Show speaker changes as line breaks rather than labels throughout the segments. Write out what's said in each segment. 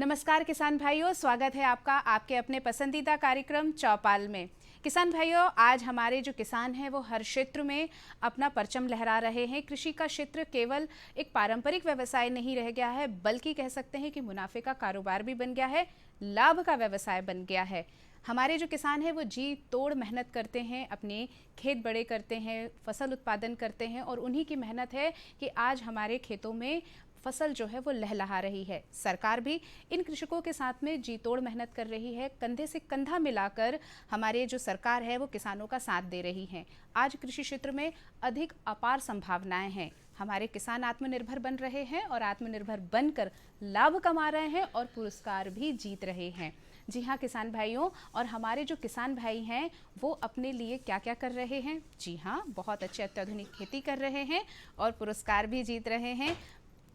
नमस्कार किसान भाइयों, स्वागत है आपका आपके अपने पसंदीदा कार्यक्रम चौपाल में। किसान भाइयों, आज हमारे जो किसान हैं वो हर क्षेत्र में अपना परचम लहरा रहे हैं। कृषि का क्षेत्र केवल एक पारंपरिक व्यवसाय नहीं रह गया है, बल्कि कह सकते हैं कि मुनाफे का कारोबार भी बन गया है, लाभ का व्यवसाय बन गया है। हमारे जो किसान हैं वो जी तोड़ मेहनत करते हैं, अपने खेत बड़े करते हैं, फसल उत्पादन करते हैं और उन्हीं की मेहनत है कि आज हमारे खेतों में फसल जो है वो लहलहा रही है। सरकार भी इन कृषकों के साथ में जी तोड़ मेहनत कर रही है, कंधे से कंधा मिलाकर हमारे जो सरकार है वो किसानों का साथ दे रही है। आज कृषि क्षेत्र में अधिक अपार संभावनाएं हैं। हमारे किसान आत्मनिर्भर बन रहे हैं और आत्मनिर्भर बनकर लाभ कमा रहे हैं और पुरस्कार भी जीत रहे हैं। जी हाँ किसान भाइयों, और हमारे जो किसान भाई हैं वो अपने लिए क्या क्या कर रहे हैं? जी हाँ, बहुत अच्छे अत्याधुनिक खेती कर रहे हैं और पुरस्कार भी जीत रहे हैं।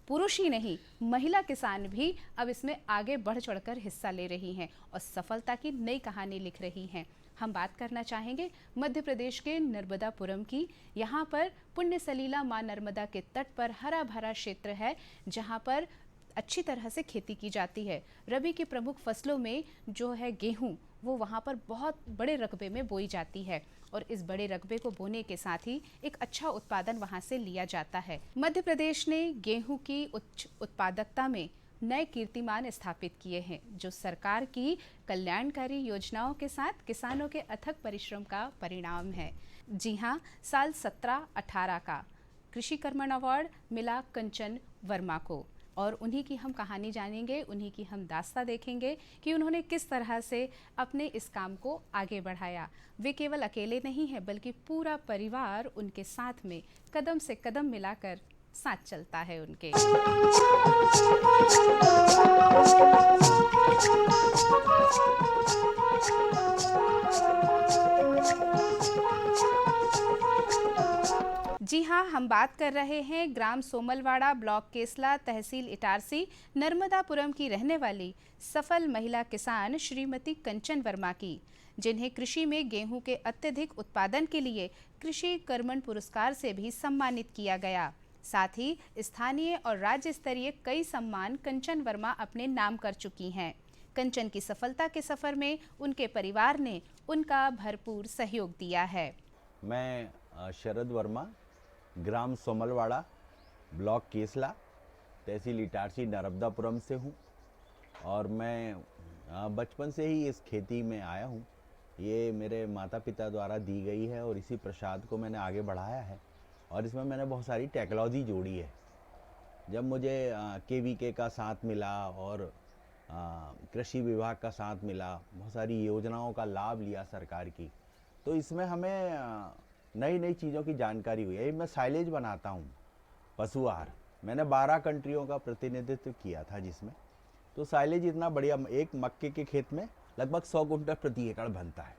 पुरुष ही नहीं, महिला किसान भी अब इसमें आगे बढ़ चढ़कर हिस्सा ले रही हैं और सफलता की नई कहानी लिख रही हैं। हम बात करना चाहेंगे मध्य प्रदेश के नर्मदापुरम की। यहाँ पर पुण्य सलीला माँ नर्मदा के तट पर हरा भरा क्षेत्र है, जहाँ पर अच्छी तरह से खेती की जाती है। रबी की प्रमुख फसलों में जो है गेहूं, वो वहाँ पर बहुत बड़े रकबे में बोई जाती है और इस बड़े रकबे को बोने के साथ ही एक अच्छा उत्पादन वहाँ से लिया जाता है। मध्य प्रदेश ने गेहूं की उच्च उत्पादकता में नए कीर्तिमान स्थापित किए हैं, जो सरकार की कल्याणकारी योजनाओं के साथ किसानों के अथक परिश्रम का परिणाम है। जी हाँ, साल 17-18 का कृषि कर्मण अवार्ड मिला कंचन वर्मा को और उन्हीं की हम कहानी जानेंगे, उन्हीं की हम दास्तां देखेंगे कि उन्होंने किस तरह से अपने इस काम को आगे बढ़ाया। वे केवल अकेले नहीं हैं, बल्कि पूरा परिवार उनके साथ में कदम से कदम मिलाकर साथ चलता है उनके। जी हाँ, हम बात कर रहे हैं ग्राम सोमलवाड़ा, ब्लॉक केसला, तहसील इटारसी, नर्मदापुरम की रहने वाली सफल महिला किसान श्रीमती कंचन वर्मा की, जिन्हें कृषि में गेहूं के अत्यधिक उत्पादन के लिए कृषि कर्मण पुरस्कार से भी सम्मानित किया गया। साथ ही स्थानीय और राज्य स्तरीय कई सम्मान कंचन वर्मा अपने नाम कर चुकी हैं। कंचन की सफलता के सफर में उनके परिवार ने उनका भरपूर सहयोग दिया है।
मैं शरद वर्मा, ग्राम सोमलवाड़ा, ब्लॉक केसला, तहसील इटारसी, नर्मदापुरम से हूँ और मैं बचपन से ही इस खेती में आया हूँ। ये मेरे माता पिता द्वारा दी गई है और इसी प्रसाद को मैंने आगे बढ़ाया है और इसमें मैंने बहुत सारी टेक्नोलॉजी जोड़ी है। जब मुझे केवीके का साथ मिला और कृषि विभाग का साथ मिला, बहुत सारी योजनाओं का लाभ लिया सरकार की, तो इसमें हमें नई नई चीज़ों की जानकारी हुई है। मैं साइलेज बनाता हूँ, पशु आहार। मैंने 12 कंट्रियों का प्रतिनिधित्व किया था जिसमें, तो साइलेज इतना बढ़िया, एक मक्के के खेत में लगभग 100 कुंटल प्रति एकड़ बनता है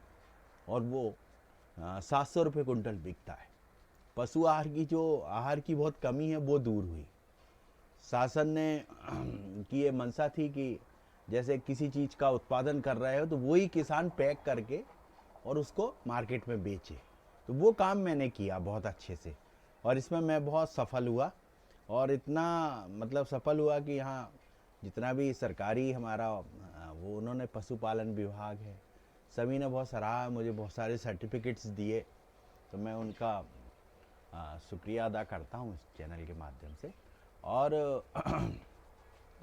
और वो 700 रुपये कुंटल बिकता है। पशु आहार की जो आहार की बहुत कमी है वो दूर हुई। शासन ने की ये मंशा थी कि जैसे किसी चीज़ का उत्पादन कर रहे हो तो वही किसान पैक करके और उसको मार्केट में बेचे, तो वो काम मैंने किया बहुत अच्छे से और इसमें मैं बहुत सफल हुआ और इतना मतलब सफल हुआ कि यहाँ जितना भी सरकारी हमारा वो उन्होंने पशुपालन विभाग है, सभी ने बहुत सराहा, मुझे बहुत सारे सर्टिफिकेट्स दिए, तो मैं उनका शुक्रिया अदा करता हूँ इस चैनल के माध्यम से। और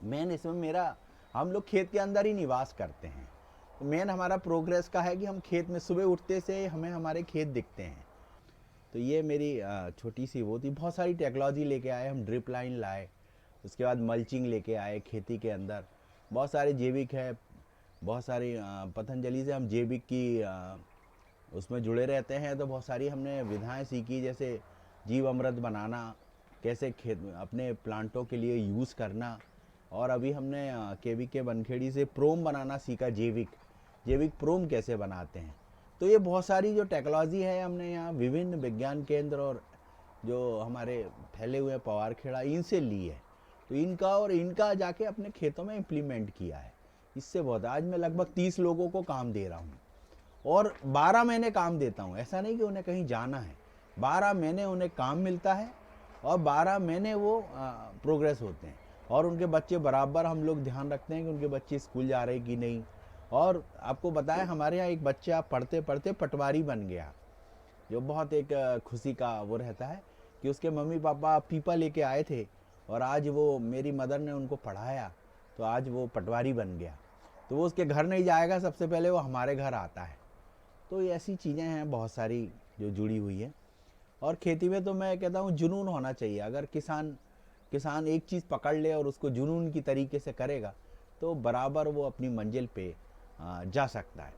मेन इसमें मेरा, हम लोग खेत के अंदर ही निवास करते हैं, तो मेन हमारा प्रोग्रेस का है कि हम खेत में सुबह उठते से हमें हमारे खेत दिखते हैं। तो ये मेरी छोटी सी वो थी। बहुत सारी टेक्नोलॉजी लेके आए हम, ड्रिप लाइन लाए, उसके बाद मल्चिंग लेके आए खेती के अंदर, बहुत सारे जैविक है, बहुत सारी पतंजलि से हम जैविक की उसमें जुड़े रहते हैं, तो बहुत सारी हमने विधाएं सीखी, जैसे जीव अमृत बनाना, कैसे खेत अपने प्लांटों के लिए यूज़ करना, और अभी हमने केवीके वनखेड़ी से प्रोम बनाना सीखा, जैविक प्रोम कैसे बनाते हैं। तो ये बहुत सारी जो टेक्नोलॉजी है हमने यहाँ विभिन्न विज्ञान केंद्र और जो हमारे फैले हुए पवारखेड़ा इनसे ली है, तो इनका जाके अपने खेतों में इम्प्लीमेंट किया है। इससे बहुत, आज मैं लगभग 30 लोगों को काम दे रहा हूँ और 12 महीने काम देता हूँ। ऐसा नहीं कि उन्हें कहीं जाना है, 12 महीने उन्हें काम मिलता है और 12 महीने वो प्रोग्रेस होते हैं। और उनके बच्चे बराबर हम लोग ध्यान रखते हैं कि उनके बच्चे स्कूल जा रहे कि नहीं। और आपको बताएं, हमारे यहाँ एक बच्चा पढ़ते पढ़ते पटवारी बन गया, जो बहुत एक खुशी का वो रहता है कि उसके मम्मी पापा पीपा लेके आए थे और आज वो मेरी मदर ने उनको पढ़ाया तो आज वो पटवारी बन गया। तो वो उसके घर नहीं जाएगा, सबसे पहले वो हमारे घर आता है। तो ये ऐसी चीज़ें हैं बहुत सारी जो जुड़ी हुई हैं। और खेती में तो मैं कहता हूँ जुनून होना चाहिए। अगर किसान एक चीज़ पकड़ ले और उसको जुनून की तरीके से करेगा तो बराबर वो अपनी मंजिल पे जा सकता है।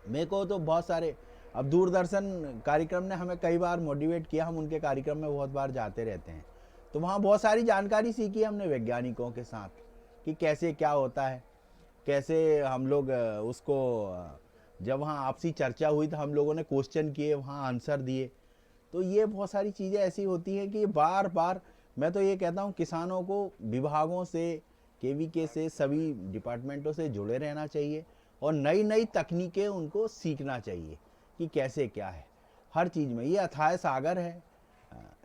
मेरे को तो बहुत सारे, अब दूरदर्शन कार्यक्रम ने हमें कई बार मोटिवेट किया, हम उनके कार्यक्रम में बहुत बार जाते रहते हैं। तो वहाँ बहुत सारी जानकारी सीखी हमने वैज्ञानिकों के साथ कि कैसे क्या होता है, कैसे हम लोग उसको जब वहाँ आपसी चर्चा हुई तो हम लोगों ने क्वेश्चन किए, वहाँ आंसर दिए। तो ये बहुत सारी चीज़ें ऐसी होती हैं कि बार बार मैं तो ये कहता हूँ किसानों को विभागों से, केवीके से, सभी डिपार्टमेंटों से जुड़े रहना चाहिए और नई नई तकनीकें उनको सीखना चाहिए कि कैसे क्या है हर चीज़ में। ये अथाह सागर है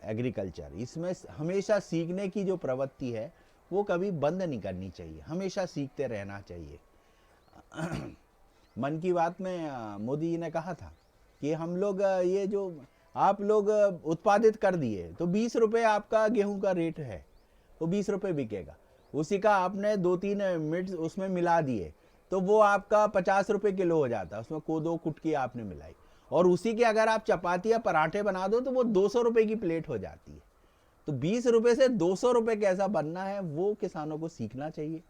एग्रीकल्चर, इसमें हमेशा सीखने की जो प्रवृत्ति है वो कभी बंद नहीं करनी चाहिए, हमेशा सीखते रहना चाहिए। मन की बात में मोदी जी ने कहा था कि हम लोग ये जो आप लोग उत्पादित कर दिए तो 20 रुपये आपका गेहूं का रेट है, वो 20 रुपये बिकेगा। उसी का आपने 2-3 मिनट उसमें मिला दिए तो वो आपका 50 रुपये किलो हो जाता है। उसमें कोदो कुटकी आपने मिलाई और उसी के अगर आप चपाती या पराठे बना दो तो वो 200 रुपये की प्लेट हो जाती है। तो 20 रुपये से 200 रुपये कैसा बनना है वो किसानों को सीखना चाहिए।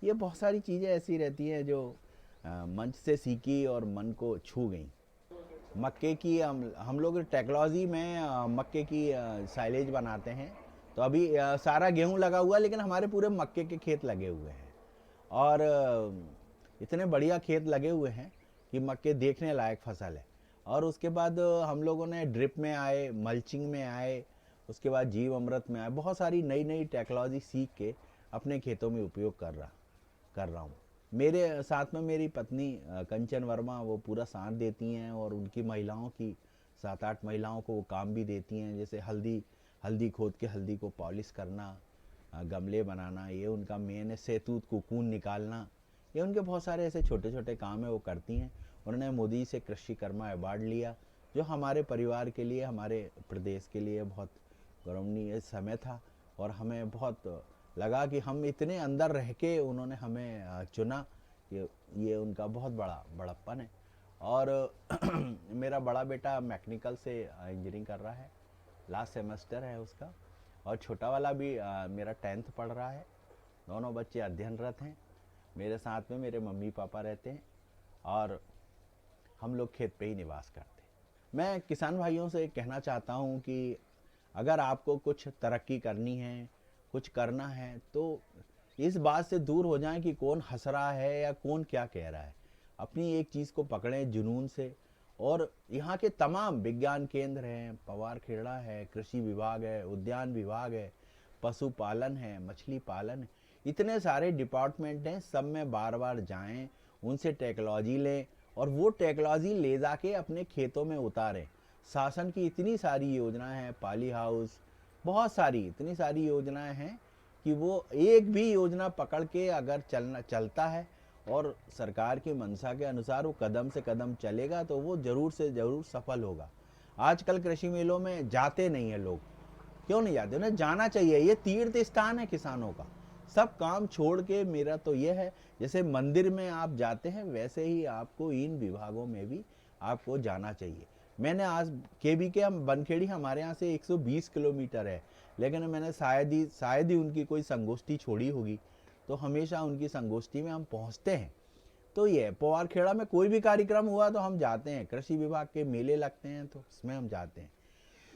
ये बहुत सारी चीज़ें ऐसी रहती हैं जो मंच से सीखी और मन को छू गई। मक्के की हम लोग टेक्नोलॉजी में मक्के की साइलेज बनाते हैं। तो अभी सारा गेहूं लगा हुआ है लेकिन हमारे पूरे मक्के के खेत लगे हुए हैं और इतने बढ़िया खेत लगे हुए हैं कि मक्के देखने लायक फसल है। और उसके बाद हम लोगों ने ड्रिप में आए, मल्चिंग में आए, उसके बाद जीव अमृत में आए, बहुत सारी नई नई टेक्नोलॉजी सीख के अपने खेतों में उपयोग कर रहा हूँ। मेरे साथ में मेरी पत्नी कंचन वर्मा वो पूरा साथ देती हैं और उनकी महिलाओं की 7-8 महिलाओं को वो काम भी देती हैं, जैसे हल्दी खोद के हल्दी को पॉलिश करना, गमले बनाना, ये उनका मेन है। सेतूत कोकून निकालना, ये उनके बहुत सारे ऐसे छोटे छोटे काम है वो करती हैं। उन्होंने मोदी से कृषि कर्मा अवार्ड लिया जो हमारे परिवार के लिए, हमारे प्रदेश के लिए बहुत गौरवनीय समय था और हमें बहुत लगा कि हम इतने अंदर रह के उन्होंने हमें चुना, ये उनका बहुत बड़ा बड़प्पन है। और मेरा बड़ा बेटा मैकेनिकल से इंजीनियरिंग कर रहा है, लास्ट सेमेस्टर है उसका, और छोटा वाला भी मेरा 10th पढ़ रहा है। दोनों बच्चे अध्ययनरत हैं। मेरे साथ में मेरे मम्मी पापा रहते हैं और हम लोग खेत पे ही निवास करते हैं। मैं किसान भाइयों से कहना चाहता हूँ कि अगर आपको कुछ तरक्की करनी है, कुछ करना है, तो इस बात से दूर हो जाएं कि कौन हंस रहा है या कौन क्या कह रहा है। अपनी एक चीज़ को पकड़ें जुनून से। और यहाँ के तमाम विज्ञान केंद्र हैं, पवार खेड़ा है, कृषि विभाग है, उद्यान विभाग है, पशुपालन है, मछली पालन है, इतने सारे डिपार्टमेंट हैं। सब में बार बार जाएं, उनसे टेक्नोलॉजी लें और वो टेक्नोलॉजी ले जाके अपने खेतों में उतारें। शासन की इतनी सारी योजनाएं हैं, पाली हाउस, बहुत सारी इतनी सारी योजनाएं हैं कि वो एक भी योजना पकड़ के अगर चलता है और सरकार की मंशा के अनुसार वो कदम से कदम चलेगा तो वो ज़रूर से ज़रूर सफल होगा। आजकल कृषि मेलों में जाते नहीं हैं लोग, क्यों नहीं जाते? उन्हें जाना चाहिए। ये तीर्थ स्थान है किसानों का। सब काम छोड़ के, मेरा तो ये है, जैसे मंदिर में आप जाते हैं वैसे ही आपको इन विभागों में भी आपको जाना चाहिए। मैंने आज केवीके हम बनखेड़ी हमारे यहाँ से 120 किलोमीटर है, लेकिन मैंने शायद ही उनकी कोई संगोष्ठी छोड़ी होगी, तो हमेशा उनकी संगोष्ठी में हम पहुँचते हैं। तो ये पवार खेड़ा में कोई भी कार्यक्रम हुआ तो हम जाते हैं, कृषि विभाग के मेले लगते हैं तो उसमें हम जाते हैं।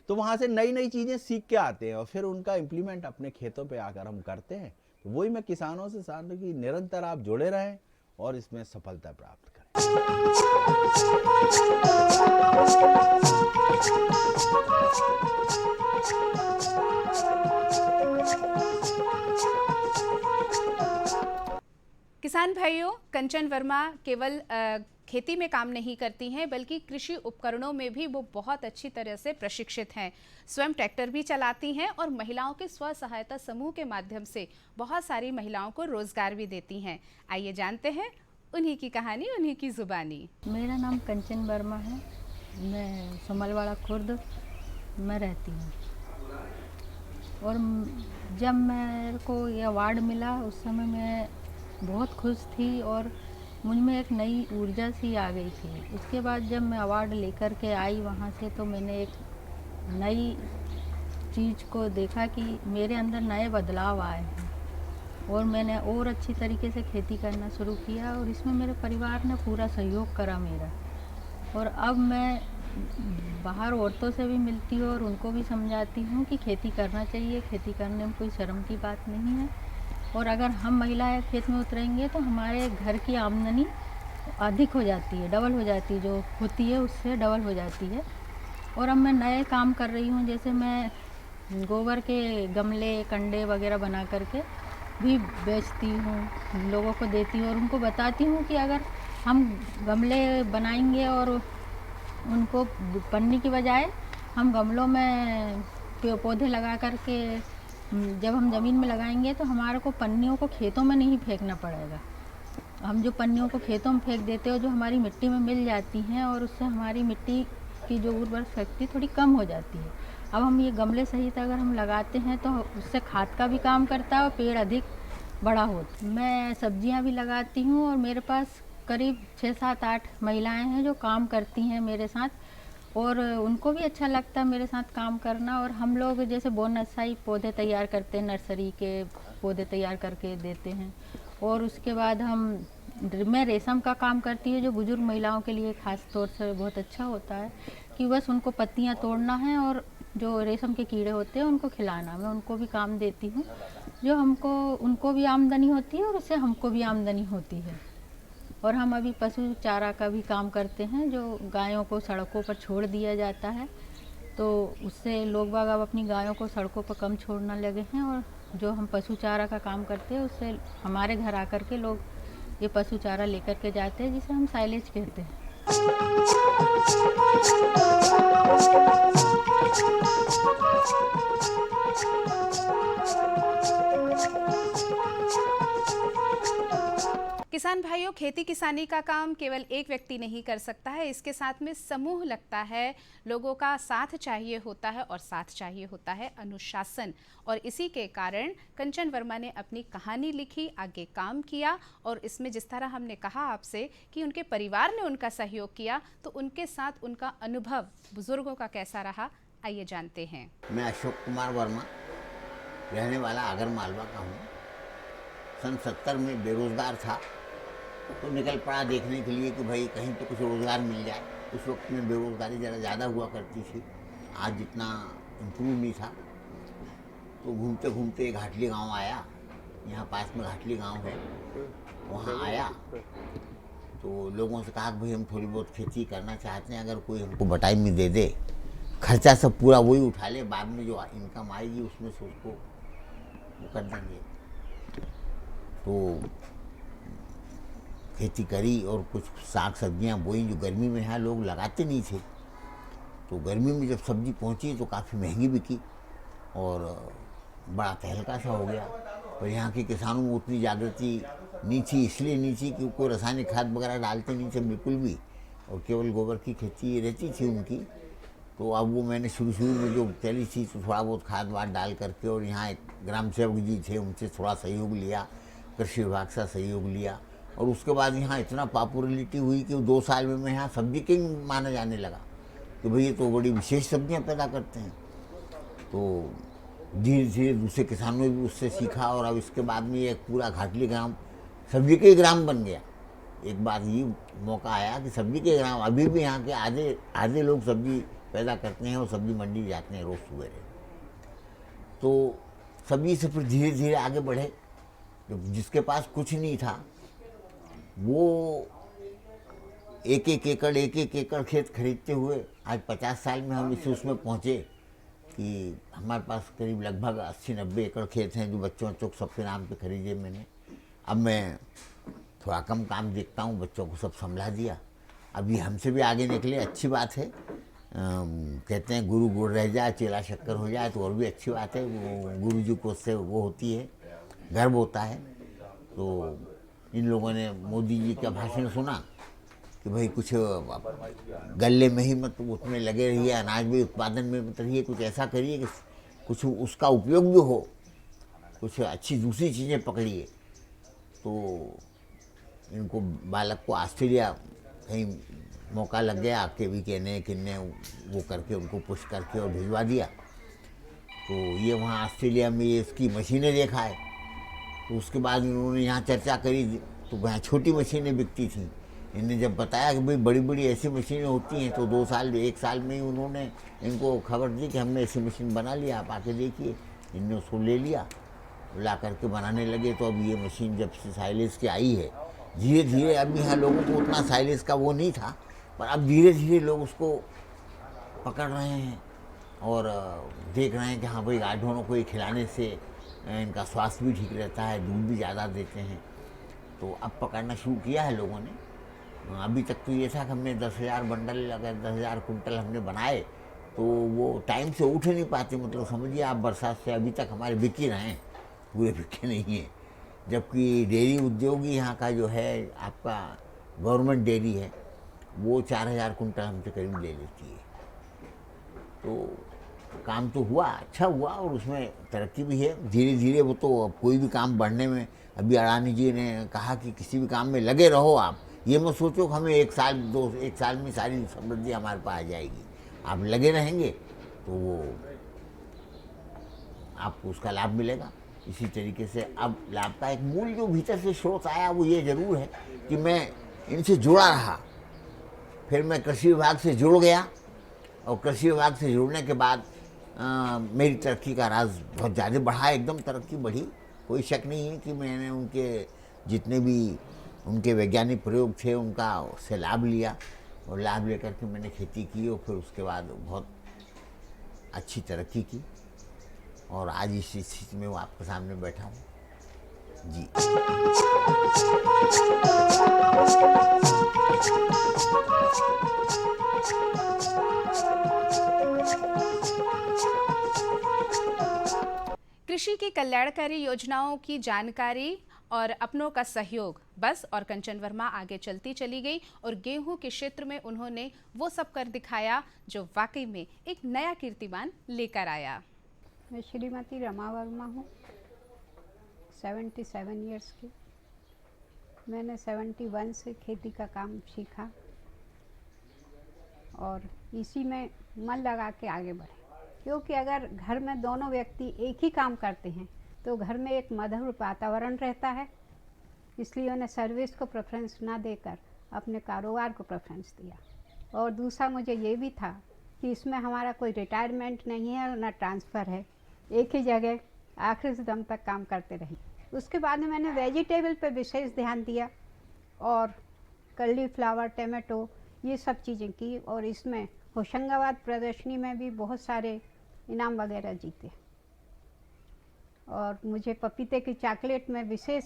तो वहाँ से नई नई चीज़ें सीख के आते हैं और फिर उनका इम्प्लीमेंट अपने खेतों पे आकर हम करते हैं। तो वही मैं किसानों से चाहता हूँ कि निरंतर आप जुड़े रहें और इसमें सफलता प्राप्त करें।
किसान भाइयों, कंचन वर्मा केवल खेती में काम नहीं करती हैं बल्कि कृषि उपकरणों में भी वो बहुत अच्छी तरह से प्रशिक्षित हैं। स्वयं ट्रैक्टर भी चलाती हैं और महिलाओं के स्व सहायता समूह के माध्यम से बहुत सारी महिलाओं को रोजगार भी देती हैं। आइए जानते हैं उन्हीं की कहानी, उन्हीं की जुबानी।
मेरा नाम कंचन वर्मा है। मैं समलवाड़ा खुर्द में रहती हूँ और जब मेरे को ये अवार्ड मिला उस समय मैं बहुत खुश थी और मुझ में एक नई ऊर्जा सी आ गई थी। उसके बाद जब मैं अवार्ड लेकर के आई वहाँ से तो मैंने एक नई चीज़ को देखा कि मेरे अंदर नए बदलाव आए हैं और मैंने और अच्छी तरीके से खेती करना शुरू किया और इसमें मेरे परिवार ने पूरा सहयोग करा मेरा। और अब मैं बाहर औरतों से भी मिलती हूँ और उनको भी समझाती हूँ कि खेती करना चाहिए, खेती करने में कोई शर्म की बात नहीं है। और अगर हम महिलाएं खेत में उतरेंगे तो हमारे घर की आमदनी अधिक हो जाती है, डबल हो जाती है, जो होती है उससे डबल हो जाती है। और अब मैं नए काम कर रही हूँ, जैसे मैं गोबर के गमले कंडे वगैरह बना करके भी बेचती हूँ, लोगों को देती हूँ और उनको बताती हूँ कि अगर हम गमले बनाएंगे और उनको पन्नी की बजाय हम गमलों में पौधे लगा करके जब हम ज़मीन में लगाएंगे तो हमारे को पन्नियों को खेतों में नहीं फेंकना पड़ेगा। हम जो पन्नियों को खेतों में फेंक देते हो जो हमारी मिट्टी में मिल जाती हैं और उससे हमारी मिट्टी की जो उर्वरक शक्ति थोड़ी कम हो जाती है। अब हम ये गमले सहित अगर हम लगाते हैं तो उससे खाद का भी काम करता है और पेड़ अधिक बड़ा होता है। मैं सब्जियां भी लगाती हूँ और मेरे पास करीब 6-7-8 महिलाएं हैं जो काम करती हैं मेरे साथ और उनको भी अच्छा लगता है मेरे साथ काम करना। और हम लोग जैसे बोनसाई पौधे तैयार करते हैं, नर्सरी के पौधे तैयार करके देते हैं। और उसके बाद मैं रेशम का काम करती हूँ जो बुजुर्ग महिलाओं के लिए ख़ास तौर से बहुत अच्छा होता है कि बस उनको पत्तियाँ तोड़ना है और जो रेशम के कीड़े होते हैं उनको खिलाना। मैं उनको भी काम देती हूँ जो उनको भी आमदनी होती है और उससे हमको भी आमदनी होती है। और हम अभी पशु चारा का भी काम करते हैं जो गायों को सड़कों पर छोड़ दिया जाता है, तो उससे लोग बाग अब अपनी गायों को सड़कों पर कम छोड़ने लगे हैं। और जो हम पशु चारा का काम करते हैं उससे हमारे घर आकर के लोग ये पशु चारा लेकर के जाते हैं जिसे हम साइलेज कहते हैं।
किसान भाइयों, खेती किसानी का काम केवल एक व्यक्ति नहीं कर सकता है, इसके साथ में समूह लगता है, लोगों का साथ चाहिए होता है और साथ चाहिए होता है अनुशासन। और इसी के कारण कंचन वर्मा ने अपनी कहानी लिखी, आगे काम किया और इसमें जिस तरह हमने कहा आपसे कि उनके परिवार ने उनका सहयोग किया, तो उनके साथ उनका अनुभव बुजुर्गों का कैसा रहा, आइए जानते हैं।
मैं अशोक कुमार वर्मा रहने वाला आगर मालवा का हूँ। सन 70 में बेरोज़गार था तो निकल पड़ा देखने के लिए कि भाई कहीं तो कुछ रोज़गार मिल जाए। उस वक्त में बेरोज़गारी ज़रा ज़्यादा हुआ करती थी, आज जितना इम्प्रूव नहीं था। तो घूमते घूमते घाटली गांव आया, यहाँ पास में घाटली गांव है, वहाँ आया तो लोगों से कहा कि भाई हम थोड़ी बहुत खेती करना चाहते हैं, अगर कोई हमको बटाई में दे दे, खर्चा सब पूरा वही उठा ले, बाद में जो इनकम आएगी उसमें से उसको वो कर देंगे। तो खेती करी और कुछ साग सब्जियां बोई जो गर्मी में यहाँ लोग लगाते नहीं थे। तो गर्मी में जब सब्जी पहुँची तो काफ़ी महंगी बिकी और बड़ा तहलका सा हो गया। और यहाँ के किसानों में उतनी जागृति नहीं थी, इसलिए नहीं थी कि कोई रासायनिक खाद वगैरह डालते नहीं थे बिल्कुल भी, और केवल गोबर की खेती रहती थी उनकी। तो अब वो मैंने शुरू में जो चली थी तो थोड़ा बहुत खाद वाद डाल करके, और यहाँ एक ग्राम सेवक जी थे उनसे थोड़ा सहयोग लिया, कृषि विभाग से सहयोग लिया। और उसके बाद यहाँ इतना पॉपुलरिटी हुई कि 2 साल में मैं यहाँ सब्जी किंग माना जाने लगा कि भाई ये तो बड़ी विशेष सब्जियाँ पैदा करते हैं। तो धीरे धीरे दूसरे किसानों ने भी उससे सीखा और अब इसके बाद में एक पूरा घाटली ग्राम सब्जी के ग्राम बन गया। एक बार ये मौका आया कि सब्जी के ग्राम अभी भी यहाँ के आधे लोग सब्जी पैदा करते हैं और सब्जी मंडी जाते हैं रोज़ सवेरे। तो सब्जी से फिर धीरे धीरे आगे बढ़े। जिसके पास कुछ नहीं था वो एक एक एकड़ खेत खरीदते हुए आज 50 साल में हम इसे उसमें पहुँचे कि हमारे पास करीब लगभग 80-90 एकड़ खेत हैं जो बच्चों को सबके नाम पे खरीदे मैंने। अब मैं थोड़ा कम काम देखता हूँ, बच्चों को सब संभला दिया। अभी हमसे भी आगे निकले, अच्छी बात है। कहते हैं गुरु गुड़ रह जाए चेला शक्कर हो जाए, तो और भी अच्छी बात है। वो गुरु जी को उससे वो होती है, गर्व होता है। तो इन लोगों ने मोदी जी का भाषण सुना कि भाई कुछ गले में ही मत उसमें लगे रहिए, अनाज भी उत्पादन में मत रहिए, कुछ ऐसा करिए कि कुछ उसका उपयोग भी हो, कुछ अच्छी दूसरी चीज़ें पकड़िए। तो इनको बालक को ऑस्ट्रेलिया कहीं मौका लग गया, आके भी कहने किन्ने वो करके उनको पुश करके और भिजवा दिया। तो ये वहाँ ऑस्ट्रेलिया में ये इसकी मशीनें देखा है। तो उसके बाद इन्होंने यहाँ चर्चा करी, तो वहाँ छोटी मशीनें बिकती थी। इन्हें जब बताया कि भाई बड़ी बड़ी ऐसी मशीनें होती हैं, तो 2 साल 1 साल में ही उन्होंने इनको खबर दी कि हमने ऐसी मशीन बना लिया, आप आके देखिए। इनने उसको ले लिया, ला करके बनाने लगे। तो अब ये मशीन जब से साइलेज की आई है, धीरे धीरे, अब यहाँ लोगों को उतना साइलेज का वो नहीं था, पर अब धीरे धीरे लोग उसको पकड़ रहे हैं और देख रहे हैं कि हाँ भाई गाढ़ों को ये खिलाने से इनका स्वास्थ्य भी ठीक रहता है, दूध भी ज़्यादा देते हैं। तो अब पकड़ना शुरू किया है लोगों ने। अभी तक तो ये था कि हमने 10,000 बंडल, अगर 10,000 कुंटल हमने बनाए, तो वो टाइम से उठ नहीं पाते। मतलब समझिए आप, बरसात से अभी तक हमारे बिक ही रहे हैं, पूरे बिके नहीं हैं। जबकि डेयरी उद्योग ही यहाँ का जो है, आपका गवर्नमेंट डेयरी है, वो 4,000 कुंटल हमसे करीब ले लेती है। तो काम तो हुआ, अच्छा हुआ, और उसमें तरक्की भी है धीरे धीरे। वो तो अब कोई भी काम बढ़ने में, अभी अडानी जी ने कहा कि किसी भी काम में लगे रहो आप, ये मत सोचो कि हमें 1 साल में सारी समृद्धि हमारे पास आ जाएगी। आप लगे रहेंगे तो वो आपको उसका लाभ मिलेगा। इसी तरीके से अब लाभ का एक मूल जो भीतर से स्रोत आया, वो ये ज़रूर है कि मैं इनसे जुड़ा रहा। फिर मैं कृषि विभाग से जुड़ गया, और कृषि विभाग से जुड़ने के बाद मेरी तरक्की का राज बहुत ज़्यादा बढ़ा, एकदम तरक्की बढ़ी। कोई शक नहीं है कि मैंने उनके जितने भी उनके वैज्ञानिक प्रयोग थे उनका उससे लाभ लिया, और लाभ लेकर के मैंने खेती की, और फिर उसके बाद बहुत अच्छी तरक्की की, और आज इस स्थिति में वो आपके सामने बैठा हूँ जी।
कृषि की कल्याणकारी योजनाओं की जानकारी और अपनों का सहयोग बस, और कंचन वर्मा आगे चलती चली गई और गेहूं के क्षेत्र में उन्होंने वो सब कर दिखाया जो वाकई में एक नया कीर्तिमान लेकर आया।
मैं श्रीमती रमा वर्मा हूँ, 77 इयर्स की। मैंने 71 से खेती का काम सीखा और इसी में मन लगा के आगे बढ़े, क्योंकि अगर घर में दोनों व्यक्ति एक ही काम करते हैं तो घर में एक मधुर वातावरण रहता है। इसलिए उन्हें सर्विस को प्रेफरेंस ना देकर अपने कारोबार को प्रेफरेंस दिया। और दूसरा मुझे ये भी था कि इसमें हमारा कोई रिटायरमेंट नहीं है और ना ट्रांसफ़र है, एक ही जगह आखिर से दम तक काम करते रही। उसके बाद में मैंने वेजिटेबल पे विशेष ध्यान दिया और कॉलीफ्लावर, टमाटो, ये सब चीज़ें की, और इसमें होशंगाबाद प्रदर्शनी में भी बहुत सारे इनाम वगैरह जीते। और मुझे पपीते की चॉकलेट में विशेष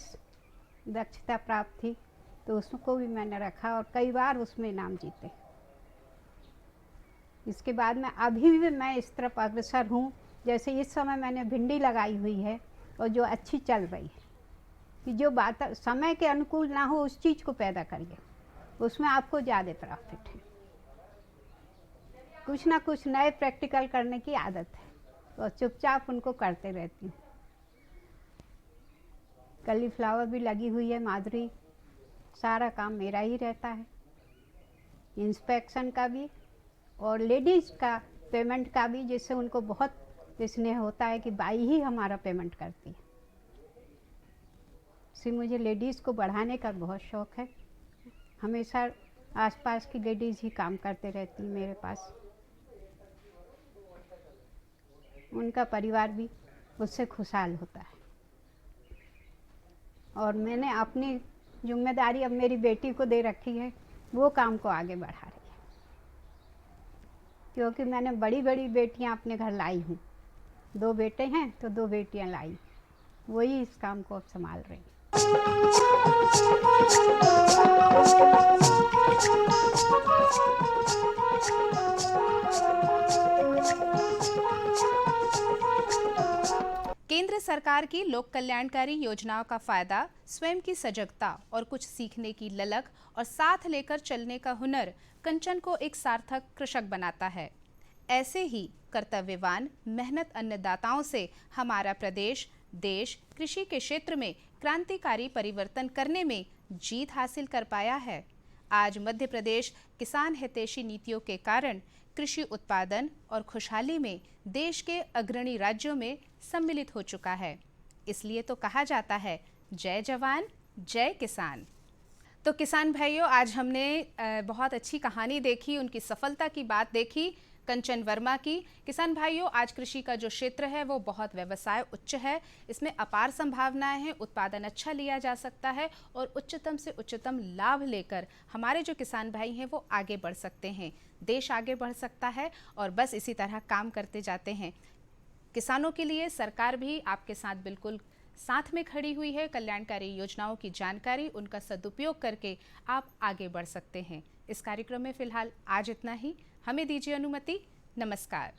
दक्षता प्राप्त थी, तो उसको भी मैंने रखा और कई बार उसमें इनाम जीते। इसके बाद में अभी भी मैं इस तरफ अग्रसर हूँ। जैसे इस समय मैंने भिंडी लगाई हुई है और जो अच्छी चल रही है, कि जो बात समय के अनुकूल ना हो उस चीज़ को पैदा करिए, उसमें आपको ज़्यादा प्रॉफिट है। कुछ ना कुछ नए प्रैक्टिकल करने की आदत है और चुपचाप उनको करते रहती हूँ। कॉलीफ्लावर भी लगी हुई है, माधुरी, सारा काम मेरा ही रहता है, इंस्पेक्शन का भी और लेडीज़ का पेमेंट का भी, जिससे उनको बहुत स्नेह होता है कि बाई ही हमारा पेमेंट करती है। इसलिए मुझे लेडीज़ को बढ़ाने का बहुत शौक़ है। हमेशा आसपास की लेडीज़ ही काम करते रहती मेरे पास, उनका परिवार भी उससे खुशहाल होता है। और मैंने अपनी जिम्मेदारी अब मेरी बेटी को दे रखी है, वो काम को आगे बढ़ा रही है, क्योंकि मैंने बड़ी बड़ी बेटियां अपने घर लाई हूँ। 2 बेटे हैं तो 2 बेटियां लाई, वही इस काम को अब संभाल रही।
केंद्र सरकार की लोक कल्याणकारी योजनाओं का फायदा, स्वयं की सजगता और कुछ सीखने की ललक और साथ लेकर चलने का हुनर कंचन को एक सार्थक कृषक बनाता है। ऐसे ही कर्तव्यवान मेहनत अन्नदाताओं से हमारा प्रदेश, देश कृषि के क्षेत्र में क्रांतिकारी परिवर्तन करने में जीत हासिल कर पाया है। आज मध्य प्रदेश किसान हितैषी नीतियों के कारण कृषि उत्पादन और खुशहाली में देश के अग्रणी राज्यों में सम्मिलित हो चुका है। इसलिए तो कहा जाता है, जय जवान जय किसान। तो किसान भाइयों, आज हमने बहुत अच्छी कहानी देखी, उनकी सफलता की बात देखी कंचन वर्मा की। किसान भाइयों, आज कृषि का जो क्षेत्र है वो बहुत व्यवसाय उच्च है, इसमें अपार संभावनाएं हैं, उत्पादन अच्छा लिया जा सकता है और उच्चतम से उच्चतम लाभ लेकर हमारे जो किसान भाई हैं वो आगे बढ़ सकते हैं, देश आगे बढ़ सकता है और बस इसी तरह काम करते जाते हैं। किसानों के लिए सरकार भी आपके साथ बिल्कुल साथ में खड़ी हुई है। कल्याणकारी योजनाओं की जानकारी, उनका सदुपयोग करके आप आगे बढ़ सकते हैं। इस कार्यक्रम में फिलहाल आज इतना ही। हमें दीजिए अनुमति। नमस्कार।